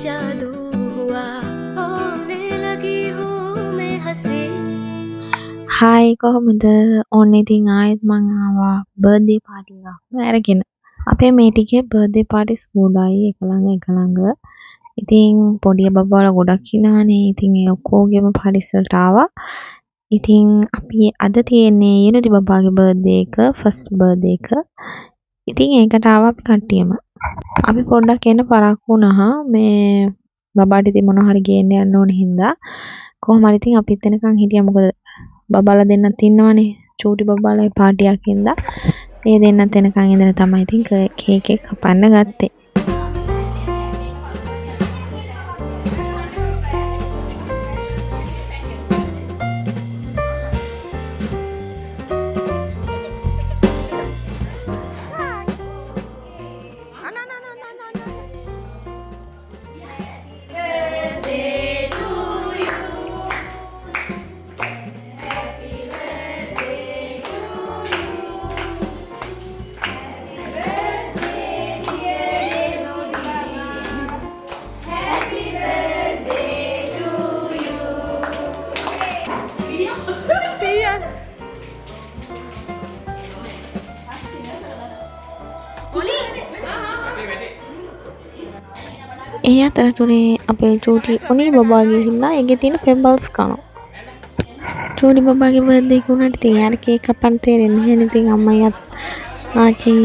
जादू हुआ होने लगी हूँ मैं हंसी හායි කොහොමද? ඔන්න ඉතින් ආයෙත් මං ආවා බර්ත්ඩේ පාටි එකක් අරගෙන. අපේ මේ ටිකේ බර්ත්ඩේ පාටිස් ගොඩයි එක ළඟ. ඉතින් පොඩි බබාලා ගොඩක් ඉන්නවනේ. ඉතින් ඒ ඔක්කොගේම පාටිස් වලට ආවා. ඉතින් අපි අද තියෙන්නේ යනුති බබාගේ බර්ත්ඩේ එක, ෆස්ට් බර්ත්ඩේ එක. ඉතින් ඒකට ආවා අපි කට්ටියම. අපි පොඩ්ඩක් එන්න පරක්කු වුණා. මේ බබාට ඉතින් මොනවා හරි ගේන්න යන්න ඕන හින්දා කොහොම හරි ඉතින් අපිත් එනකන් හිටියා. මොකද බබාලා දෙන්නත් ඉන්නවනේ. චූටි බබාලා පාටියක් හින්දා ඒ දෙන්නත් එනකන් ඉඳලා තමයි ඉතින් කේක් එක කපන්න ගත්තේ. ඒ අතරතුරේ අපේ චූටි උණී බබා ගිහිල්ලා ඒකේ තියෙන පෙබල්ස් කනවා. චූටි බබාගේ බර්ත්ඩේ එක උනාට ඉතින් යාර කේක් කපන්න තේරෙන්නේ නැහැ නේ. ඉතින් අම්මයි ආච්චි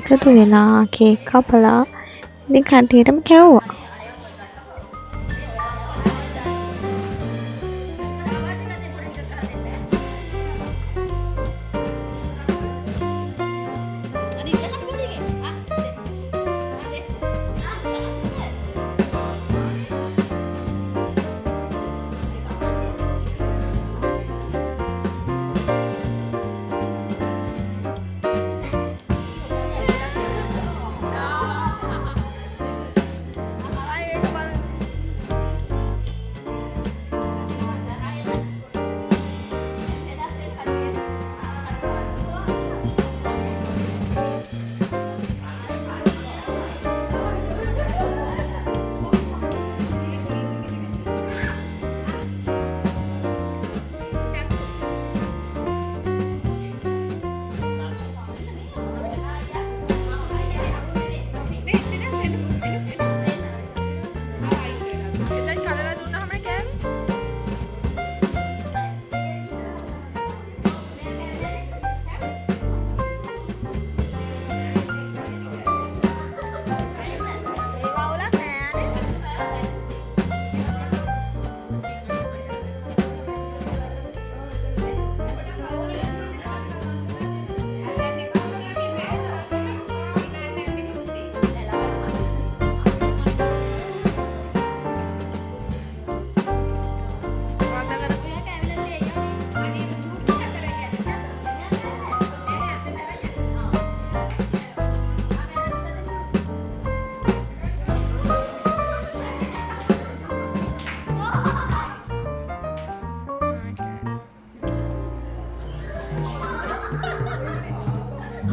එකතු වෙලා කේක් කපලා ඉතින් කට්ටියටම කැවුවා.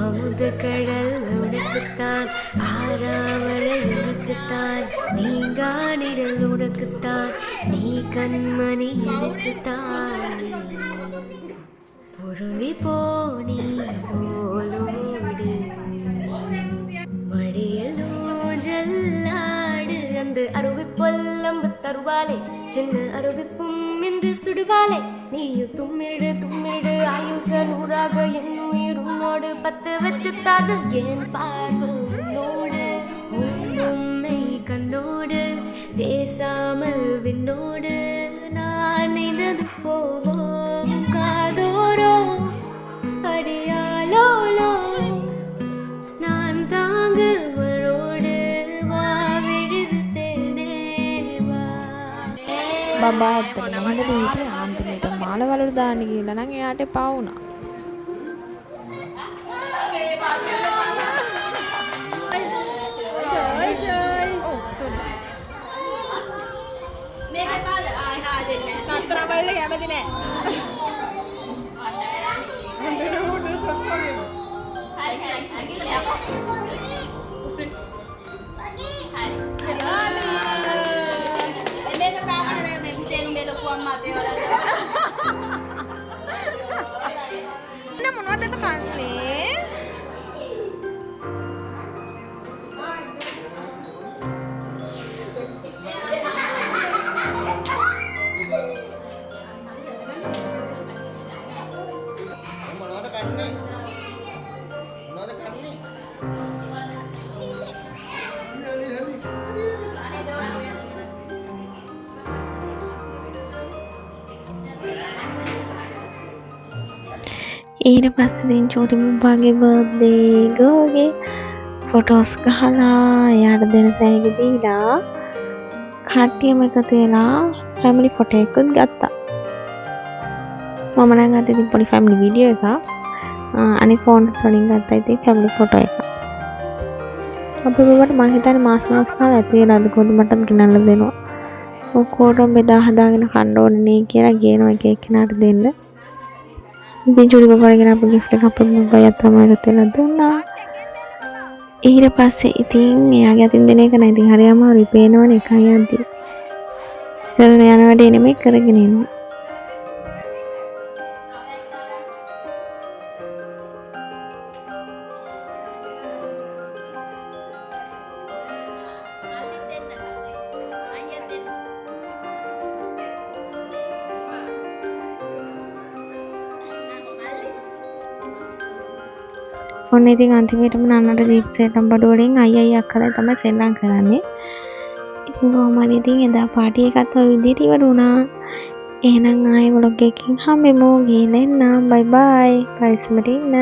அமுத கடல் உனக்குத்தான் ஆறாவரை உனக்குத்தான் நீங்கானிடல் உனக்குத்தான் நீ கண்மணி எனக்குத்தான் பொருந்தி போனி போலோடு மடியல் ஊஞ்சல்லாடு அந்த அருவி பொல்லம்பு தருவாலே சின்ன அருவிப்பும் என்று சுடுவாலே நீயும் தும்மிடு ஆயுச நூறாக என் உயிர் உன்னோடு பத்து வச்சுத்தாக என் பார்வை உன்னோடு உன்னை கண்ணோடு பேசாமல் விண்ணோடு நான் நினைந்து போவோம் காதோரோ அடியாலோலோ நான் தாங்குவரோடு வா விழுது தேனே வா බබා ඇත්තටම හොඳට හිටියේ. අන්තිමට මාල වලට දාන්න ගිහලා නම් එයාට එපා වුණා. Happy මොනවටද කන්නේ? ඊට පස්සේ ඉතින් චූටි මුම්බාගේ බර්ත්ඩේ ගර්ල්ගේ ෆොටෝස් ගහලා එයාට දෙන තෑගි දීලා කට්ටියම එකතු වෙලා ෆැමිලි ෆොටෝ එකකුත් ගත්තා. මම නම් ගත්තේ ඉතින් පොඩි ෆැමිලි වීඩියෝ එකක්. අනිත් ෆෝන්ස් වලින් ගත්තා ඉතින් ෆැමිලි ෆොටෝ එකක්. අපි බබට මං හිතන්නේ මාස් කාලයක් ඇති වෙලා අද කොට මටත් ගෙනල්ලා දෙනවා. ඔක්කොටම බෙදා හදාගෙන කන්න ඕනේ නේ කියලා කියනවා එක එක්කෙනාට දෙන්න. ඉතින් චූටි බබාට ගෙන අපු gift එක අපේ මුම්බායි තමයි රතලා දුන්නා. ඊට පස්සේ ඉතින් එයාගේ අතින් දෙන එක නෑ ඉතින් හරියම රිපේනවනේ එකයි යද්දි. කරන යන වැඩේ නෙමෙයි කරගෙන ඉන්නේ. ඔන්න ඉතින් අන්තිමේටම නන්නට ගිෆ්ට් එකක් බඩු වලින් අයියා අක්කලා තමයි සෙල්ලම් කරන්නේ. ඉතින් කොහොම හරි ඉතින් එදා පාටි එකත් ඔය විදිහට ඉවර වුණා. එහෙනම් ආයෙ vlog එකකින් හම්බෙමු. ගිහින් එන්න. බයි බයි. පරිස්සමට ඉන්න.